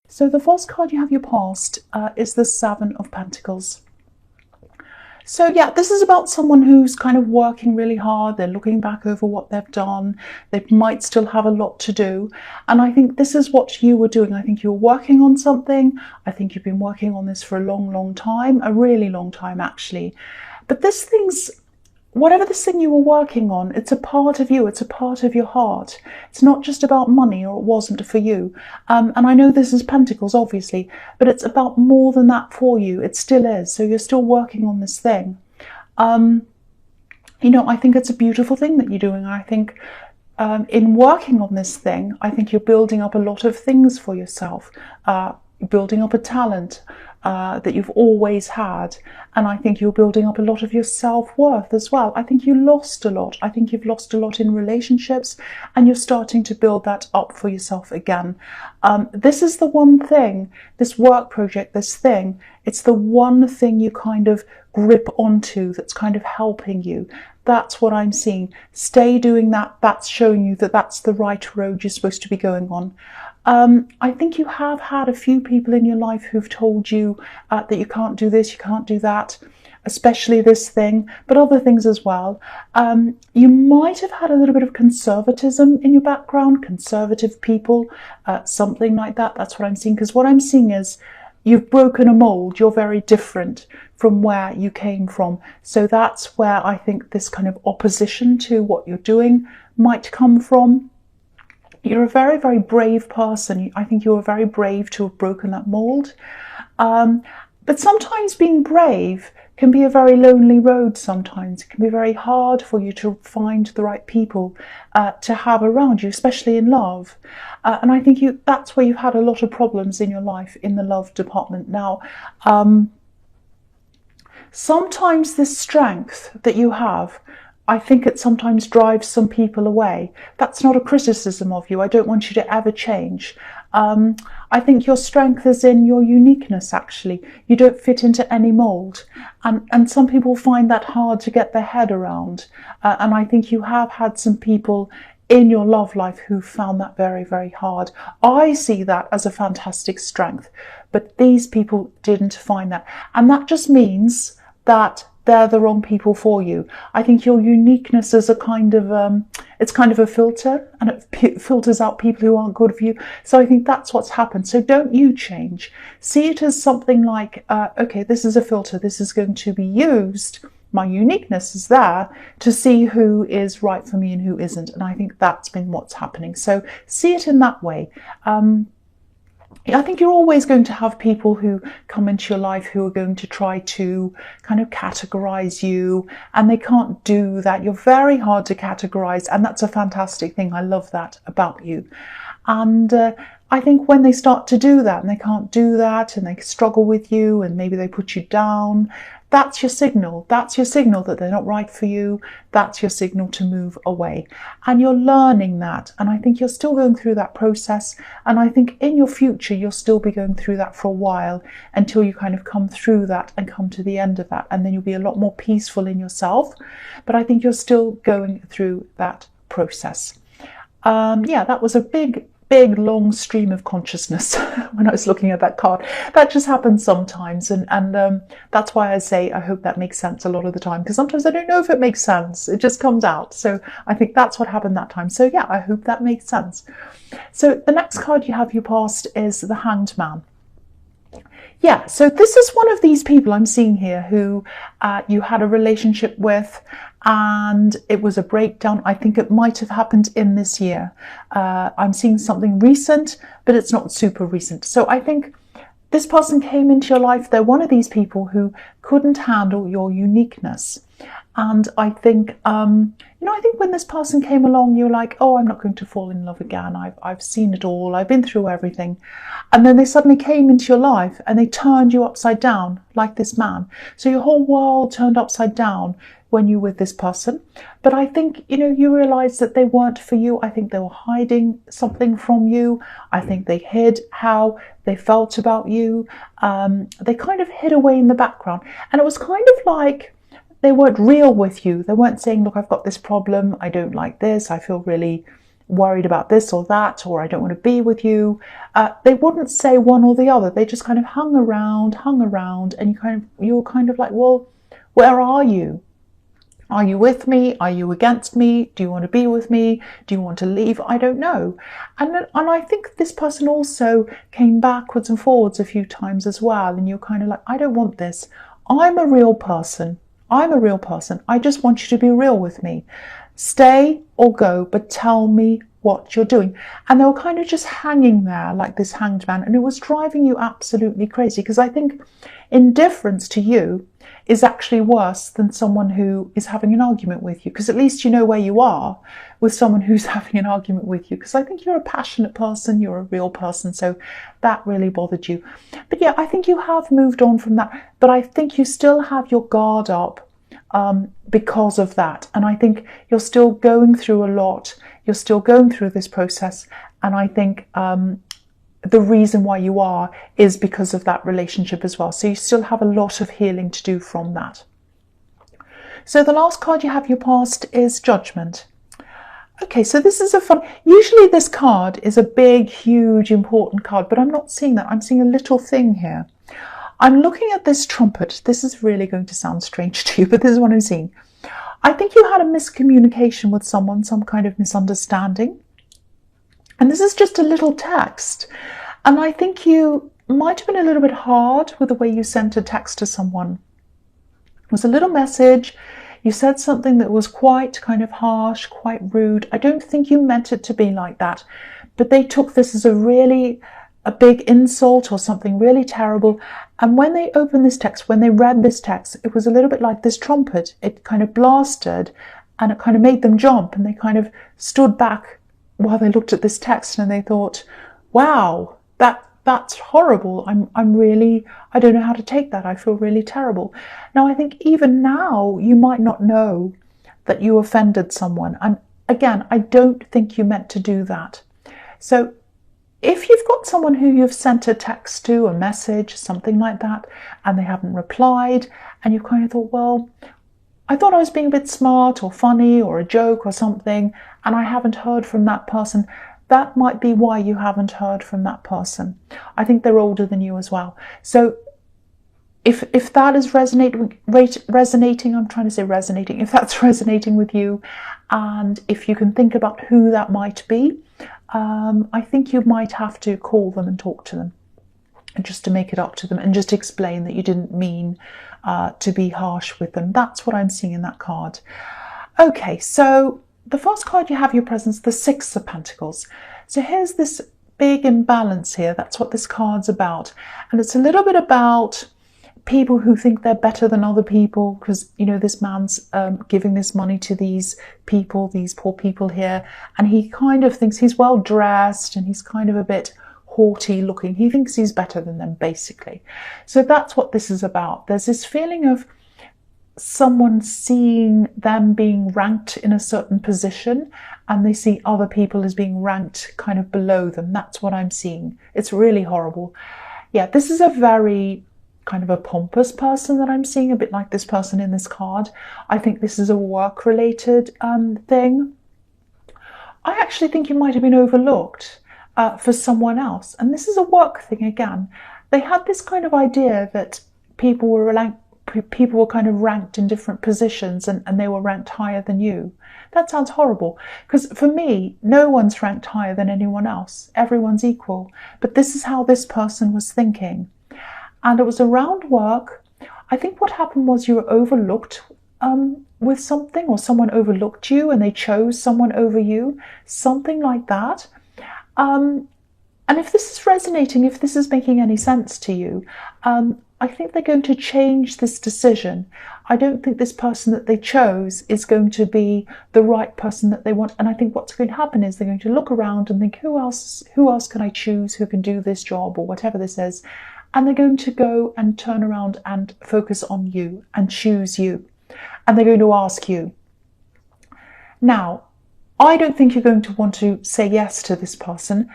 So the first card you have your past is the Seven of Pentacles. So yeah, this is about someone who's kind of working really hard. They're looking back over what they've done. They might still have a lot to do. And I think this is what you were doing. I think you were working on something. I think you've been working on this for a long, long time, a really long time actually. But whatever this thing you were working on, it's a part of you, it's a part of your heart. It's not just about money, or it wasn't for you. And I know this is Pentacles, obviously, but it's about more than that for you. It still is. So you're still working on this thing. I think it's a beautiful thing that you're doing. I think in working on this thing, I think you're building up a lot of things for yourself, building up a talent that you've always had. And I think you're building up a lot of your self-worth as well. I think you lost a lot. I think you've lost a lot in relationships, and you're starting to build that up for yourself again. This is the one thing, this work project, this thing, it's the one thing you kind of grip onto that's kind of helping you. That's what I'm seeing. Stay doing that. That's showing you that that's the right road you're supposed to be going on. I think you have had a few people in your life who've told you that you can't do this, you can't do that, especially this thing, but other things as well. You might have had a little bit of conservatism in your background, conservative people, something like that. That's what I'm seeing, because what I'm seeing is you've broken a mold. You're very different from where you came from. So that's where I think this kind of opposition to what you're doing might come from. You're a very, very brave person. I think you're very brave to have broken that mold. But sometimes being brave can be a very lonely road sometimes. It can be very hard for you to find the right people to have around you, especially in love. And I think that's where you've had a lot of problems in your life, in the love department. Now, sometimes this strength that you have, I think it sometimes drives some people away. That's not a criticism of you. I don't want you to ever change. I think your strength is in your uniqueness, actually. You don't fit into any mold. And some people find that hard to get their head around. And I think you have had some people in your love life who found that very, very hard. I see that as a fantastic strength. But these people didn't find that. And that just means that they're the wrong people for you. I think your uniqueness is it's kind of a filter, and it filters out people who aren't good for you. So I think that's what's happened. So don't you change. See it as something like, okay, this is a filter. This is going to be used. My uniqueness is there to see who is right for me and who isn't. And I think that's been what's happening. So see it in that way. I think you're always going to have people who come into your life who are going to try to kind of categorize you, and they can't do that. You're very hard to categorize, and that's a fantastic thing. I love that about you. And I think when they start to do that and they can't do that and they struggle with you and maybe they put you down, that's your signal. That's your signal that they're not right for you. That's your signal to move away. And you're learning that. And I think you're still going through that process. And I think in your future, you'll still be going through that for a while until you kind of come through that and come to the end of that. And then you'll be a lot more peaceful in yourself. But I think you're still going through that process. Yeah, that was a big long stream of consciousness when I was looking at that card. That just happens sometimes, and that's why I say I hope that makes sense a lot of the time, because sometimes I don't know if it makes sense. It just comes out. So I think that's what happened that time. So yeah, I hope that makes sense. So the next card you have your past is the Hanged Man. Yeah, so this is one of these people I'm seeing here who you had a relationship with, and it was a breakdown. I think it might have happened in this year. I'm seeing something recent, but it's not super recent. So I think this person came into your life. They're one of these people who couldn't handle your uniqueness. And I think, I think when this person came along, you're like, oh, I'm not going to fall in love again. I've seen it all. I've been through everything. And then they suddenly came into your life and they turned you upside down like this man. So your whole world turned upside down when you were with this person. But I think, you realized that they weren't for you. I think they were hiding something from you. I think they hid how they felt about you. They kind of hid away in the background. And it was kind of like they weren't real with you. They weren't saying, look, I've got this problem. I don't like this. I feel really worried about this or that, or I don't want to be with you. They wouldn't say one or the other. They just kind of hung around, and you're kind of like, well, where are you? Are you with me? Are you against me? Do you want to be with me? Do you want to leave? I don't know. And I think this person also came backwards and forwards a few times as well. And you're kind of like, I don't want this. I'm a real person. I just want you to be real with me. Stay or go, but tell me what you're doing. And they were kind of just hanging there like this hanged man. And it was driving you absolutely crazy, because I think indifference to you is actually worse than someone who is having an argument with you, because at least you know where you are with someone who's having an argument with you, because I think you're a passionate person, you're a real person, so that really bothered you. But yeah, I think you have moved on from that, but I think you still have your guard up because of that, and I think you're still going through a lot, you're still going through this process, and I think the reason why you are is because of that relationship as well. So you still have a lot of healing to do from that. So the last card you have, your past, is Judgment. Okay, so this is usually this card is a big, huge, important card, but I'm not seeing that. I'm seeing a little thing here. I'm looking at this trumpet. This is really going to sound strange to you, but this is what I'm seeing. I think you had a miscommunication with someone, some kind of misunderstanding. And this is just a little text. And I think you might have been a little bit hard with the way you sent a text to someone. It was a little message. You said something that was quite kind of harsh, quite rude. I don't think you meant it to be like that. But they took this as a big insult or something really terrible. And when they opened this text, when they read this text, it was a little bit like this trumpet. It kind of blasted and it kind of made them jump, and they kind of stood back while they looked at this text, and they thought, wow, that's horrible. I don't know how to take that. I feel really terrible. Now, I think even now you might not know that you offended someone. And again, I don't think you meant to do that. So if you've got someone who you've sent a text to, a message, something like that, and they haven't replied, and you kind of thought, well, I thought I was being a bit smart or funny or a joke or something, and I haven't heard from that person. That might be why you haven't heard from that person. I think they're older than you as well. So if that is resonating, if that's resonating with you, and if you can think about who that might be, I think you might have to call them and talk to them, and just to make it up to them, and just explain that you didn't mean to be harsh with them. That's what I'm seeing in that card. Okay, so the first card you have, your presence, the Six of Pentacles. So here's this big imbalance here. That's what this card's about. And it's a little bit about people who think they're better than other people, because, you know, this man's giving this money to these people, these poor people here, and he kind of thinks he's well dressed and he's kind of a bit haughty looking. He thinks he's better than them, basically. So that's what this is about. There's this feeling of someone seeing them being ranked in a certain position, and they see other people as being ranked kind of below them. That's what I'm seeing. It's really horrible. Yeah, this is a very kind of a pompous person that I'm seeing, a bit like this person in this card. I think this is a work-related thing. I actually think you might have been overlooked for someone else. And this is a work thing again. They had this kind of idea that people were kind of ranked in different positions, and they were ranked higher than you. That sounds horrible, because for me, no one's ranked higher than anyone else. Everyone's equal. But this is how this person was thinking. And it was around work. I think what happened was you were overlooked with something, or someone overlooked you and they chose someone over you, something like that. And if this is resonating, if this is making any sense to you, I think they're going to change this decision. I don't think this person that they chose is going to be the right person that they want. And I think what's going to happen is they're going to look around and think, who else can I choose who can do this job, or whatever this is. And they're going to go and turn around and focus on you and choose you. And they're going to ask you. Now, I don't think you're going to want to say yes to this person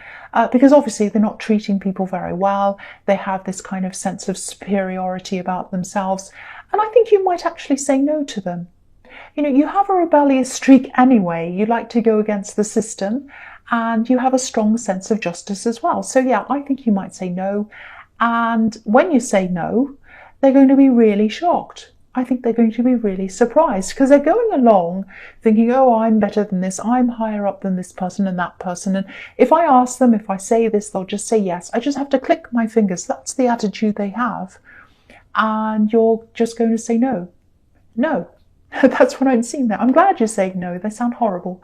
because obviously they're not treating people very well. They have this kind of sense of superiority about themselves. And I think you might actually say no to them. You know, you have a rebellious streak anyway. You like to go against the system. and you have a strong sense of justice as well. So yeah, I think you might say no. And when you say no, they're going to be really shocked. I think they're going to be really surprised because they're going along thinking, oh, I'm better than this. I'm higher up than this person and that person. And if I ask them, if I say this, they'll just say yes. I just have to click my fingers. That's the attitude they have. And you're just going to say no. No. That's what I'm seeing there. I'm glad you're saying no. They sound horrible.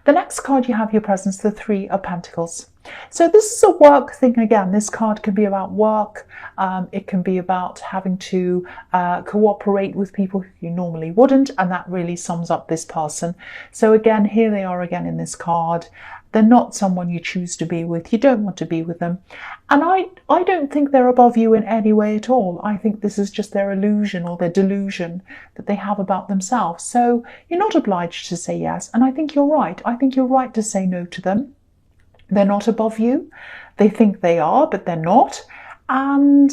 The next card you have your presence, the Three of Pentacles. So this is a work thing again. This card can be about work. It can be about having to cooperate with people who you normally wouldn't, and that really sums up this person. So again, here they are again in this card. They're not someone you choose to be with. You don't want to be with them. And I don't think they're above you in any way at all. I think this is just their illusion or their delusion that they have about themselves. So you're not obliged to say yes. And I think you're right. I think you're right to say no to them. They're not above you. They think they are, but they're not. And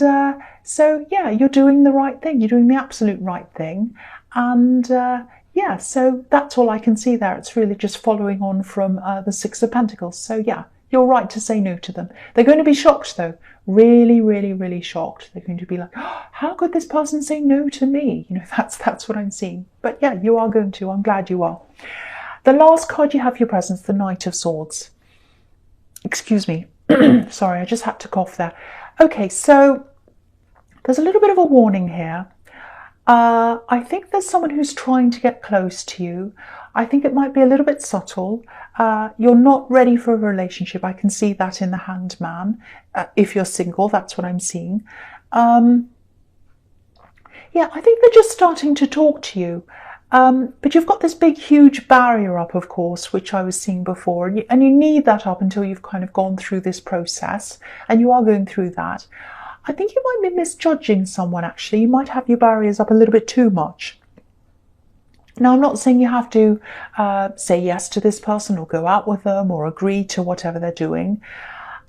so, yeah, you're doing the right thing. You're doing the absolute right thing. And yeah, so that's all I can see there. It's really just following on from the Six of Pentacles. So yeah, you're right to say no to them. They're going to be shocked though. Really, really, really shocked. They're going to be like, oh, how could this person say no to me? You know, that's what I'm seeing. But yeah, you are going to. I'm glad you are. The last card you have your presence, the Knight of Swords. Excuse me. Sorry, I just had to cough there. Okay, so there's a little bit of a warning here. I think there's someone who's trying to get close to you. I think it might be a little bit subtle. You're not ready for a relationship. I can see that in the Hanged Man. If you're single, that's what I'm seeing. Yeah, I think they're just starting to talk to you. But you've got this big, huge barrier up, of course, which I was seeing before. And you need that up until you've kind of gone through this process. And you are going through that. I think you might be misjudging someone, actually. You might have your barriers up a little bit too much. Now, I'm not saying you have to say yes to this person or go out with them or agree to whatever they're doing.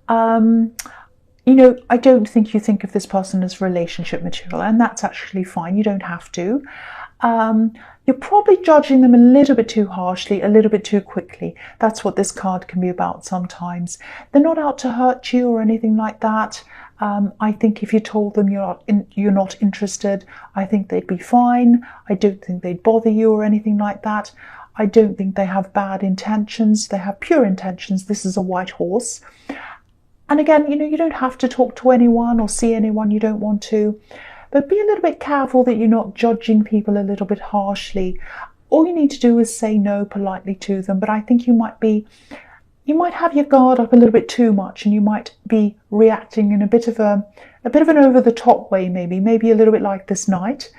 You know, I don't think you think of this person as relationship material, and that's actually fine. You don't have to. You're probably judging them a little bit too harshly, a little bit too quickly. That's what this card can be about sometimes. They're not out to hurt you or anything like that. I think if you told them you're not interested, I think they'd be fine. I don't think they'd bother you or anything like that. I don't think they have bad intentions. They have pure intentions. This is a white horse. And again, you know, you don't have to talk to anyone or see anyone you don't want to. But be a little bit careful that you're not judging people a little bit harshly. All you need to do is say no politely to them. But I think you might have your guard up a little bit too much, and you might be reacting in a bit of an over-the-top way, maybe a little bit like this knight.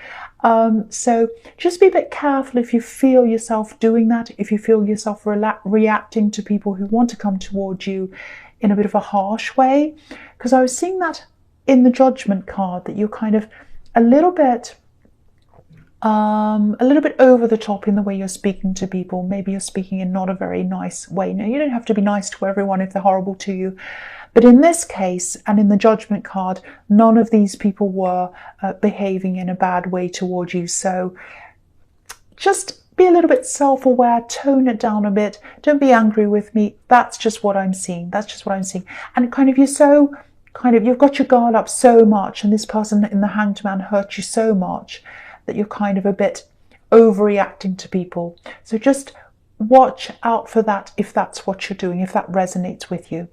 So just be a bit careful if you feel yourself doing that, if you feel yourself reacting to people who want to come towards you in a bit of a harsh way. Because I was seeing that in the Judgment card, that you're kind of a little bit over the top in the way you're speaking to people. Maybe you're speaking in not a very nice way. Now, you don't have to be nice to everyone if they're horrible to you. But in this case, and in the Judgment card, none of these people were behaving in a bad way towards you. So just be a little bit self-aware, tone it down a bit. Don't be angry with me. That's just what I'm seeing. That's just what I'm seeing. And kind of you've got your guard up so much, and this person in the Hanged Man hurt you so much that you're kind of a bit overreacting to people. So just watch out for that if that's what you're doing, if that resonates with you.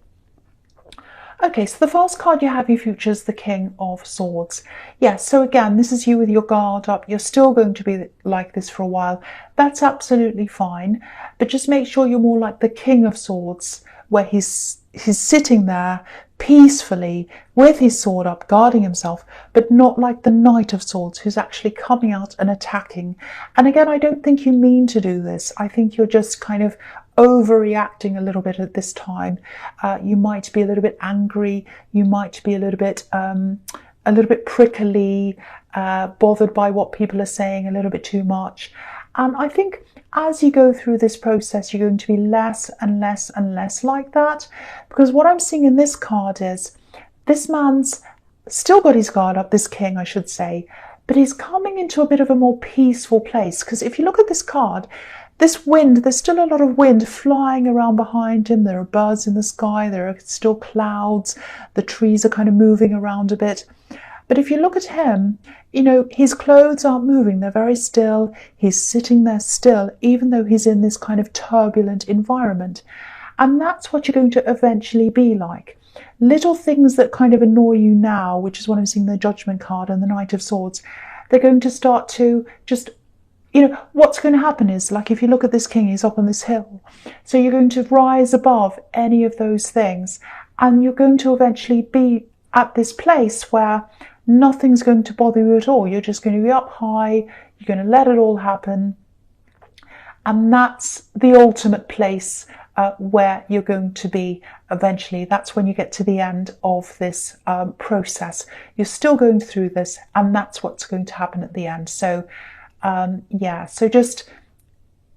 Okay, so the first card you have your future is the King of Swords. Yes, so again, this is you with your guard up. You're still going to be like this for a while. That's absolutely fine. But just make sure you're more like the King of Swords, where he's sitting there peacefully with his sword up, guarding himself, but not like the Knight of Swords, who's actually coming out and attacking. And again, I don't think you mean to do this. I think you're just kind of overreacting a little bit at this time. You might be a little bit angry. You might be a little bit prickly, bothered by what people are saying a little bit too much. And I think as you go through this process, you're going to be less and less and less like that. Because what I'm seeing in this card is this man's still got his guard up, this king, I should say, but he's coming into a bit of a more peaceful place. Because if you look at this card, this wind, there's still a lot of wind flying around behind him. There are birds in the sky. There are still clouds. The trees are kind of moving around a bit. But if you look at him, you know, his clothes aren't moving. They're very still. He's sitting there still, even though he's in this kind of turbulent environment. And that's what you're going to eventually be like. Little things that kind of annoy you now, which is what I'm seeing the Judgment card and the Knight of Swords, they're going to start to just, you know, what's going to happen is, like, if you look at this king, he's up on this hill. So you're going to rise above any of those things, and you're going to eventually be at this place where nothing's going to bother you at all. You're just going to be up high. You're going to let it all happen. And that's the ultimate place where you're going to be eventually. That's when you get to the end of this process. You're still going through this, and that's what's going to happen at the end. So yeah, so just,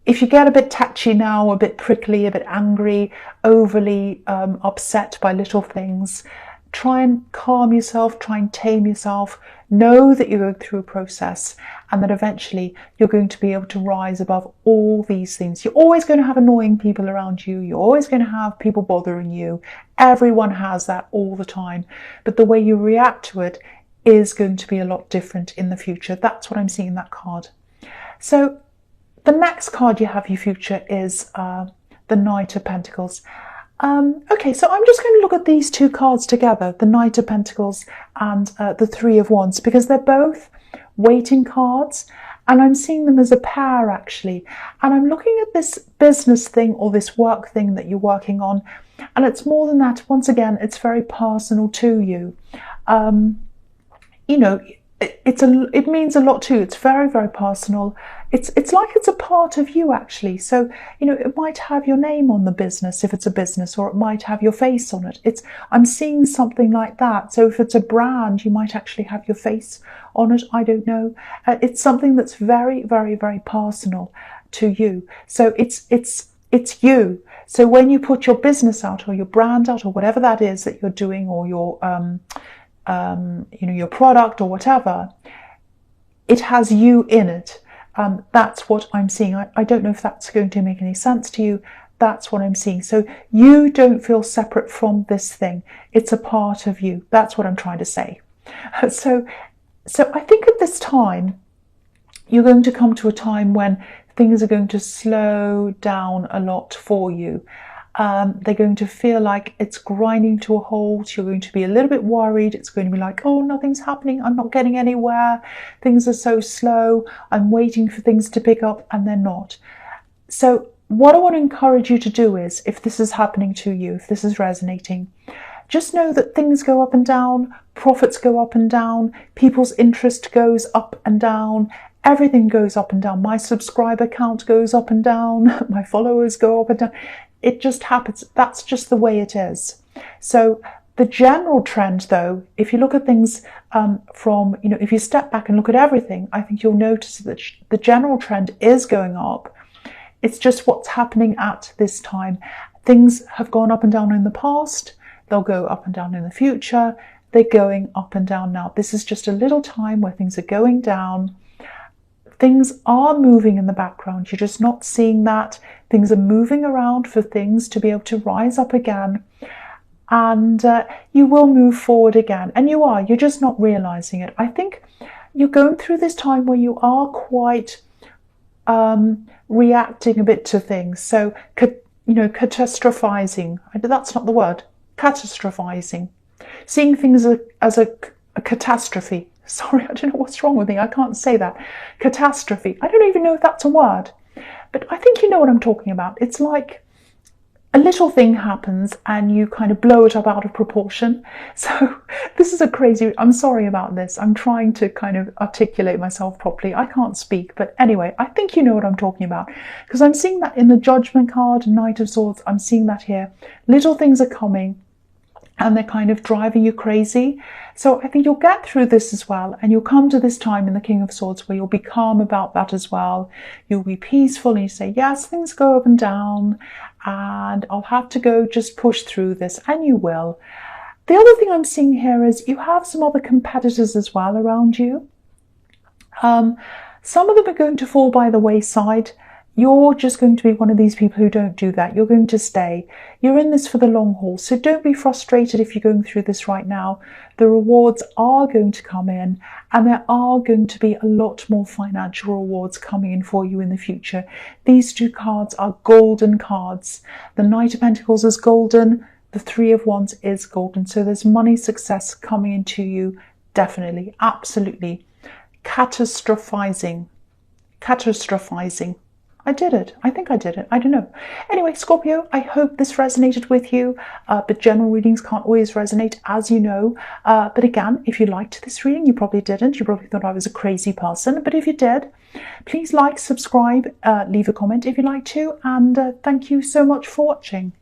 if you get a bit touchy now, a bit prickly, a bit angry, overly upset by little things, try and calm yourself, try and tame yourself. Know that you're going through a process, and that eventually you're going to be able to rise above all these things. You're always going to have annoying people around you. You're always going to have people bothering you. Everyone has that all the time. But the way you react to it is going to be a lot different in the future. That's what I'm seeing in that card. So the next card you have, your future, is the Knight of Pentacles. Okay, so I'm just going to look at these two cards together, the Knight of Pentacles and the Three of Wands, because they're both waiting cards, and I'm seeing them as a pair, actually. And I'm looking at this business thing or this work thing that you're working on, and it's more than that. Once again, it's very personal to you. You know, it means a lot to you. It's very, very personal. It's like it's a part of you, actually. So, you know, it might have your name on the business if it's a business, or it might have your face on it. I'm seeing something like that. So if it's a brand, you might actually have your face on it. I don't know. It's something that's very, very, very personal to you. So it's you. So when you put your business out, or your brand out, or whatever that is that you're doing, or your you know, your product or whatever, it has you in it. That's what I'm seeing. I don't know if that's going to make any sense to you. That's what I'm seeing. So you don't feel separate from this thing. It's a part of you. That's what I'm trying to say. So I think at this time, you're going to come to a time when things are going to slow down a lot for you. They're going to feel like it's grinding to a halt. You're going to be a little bit worried. It's going to be like, oh, nothing's happening. I'm not getting anywhere. Things are so slow. I'm waiting for things to pick up, and they're not. So what I want to encourage you to do is, if this is happening to you, if this is resonating, just know that things go up and down. Profits go up and down. People's interest goes up and down. Everything goes up and down. My subscriber count goes up and down. My followers go up and down. It just happens. That's just the way it is. So the general trend, though, if you look at things from, you know, if you step back and look at everything, I think you'll notice that the general trend is going up. It's just what's happening at this time. Things have gone up and down in the past. They'll go up and down in the future. They're going up and down now. This is just a little time where things are going down. Things are moving in the background. You're just not seeing that. Things are moving around for things to be able to rise up again. And you will move forward again. And you are. You're just not realizing it. I think you're going through this time where you are quite reacting a bit to things. So, you know, catastrophizing. That's not the word. Catastrophizing. Seeing things as a catastrophe. Sorry, I don't know what's wrong with me. I can't say that. Catastrophe. I don't even know if that's a word. But I think you know what I'm talking about. It's like a little thing happens and you kind of blow it up out of proportion. So this is a crazy... I'm sorry about this. I'm trying to kind of articulate myself properly. I can't speak. But anyway, I think you know what I'm talking about. Because I'm seeing that in the Judgment card, Knight of Swords. I'm seeing that here. Little things are coming, and they're kind of driving you crazy. So I think you'll get through this as well, and you'll come to this time in the King of Swords where you'll be calm about that as well. You'll be peaceful, and you say, yes, things go up and down, and I'll have to go just push through this, and you will. The other thing I'm seeing here is you have some other competitors as well around you. Some of them are going to fall by the wayside. you're just going to be one of these people who don't do that. You're going to stay. You're in this for the long haul. So don't be frustrated if you're going through this right now. The rewards are going to come in, and there are going to be a lot more financial rewards coming in for you in the future. These two cards are golden cards. The Knight of Pentacles is golden. The Three of Wands is golden. So there's money, success coming into you. Definitely. Absolutely. Catastrophizing. I did it. I think I did it. I don't know. Anyway, Scorpio, I hope this resonated with you. But general readings can't always resonate, as you know. But again, if you liked this reading, you probably didn't. You probably thought I was a crazy person. But if you did, please like, subscribe, leave a comment if you'd like to. And thank you so much for watching.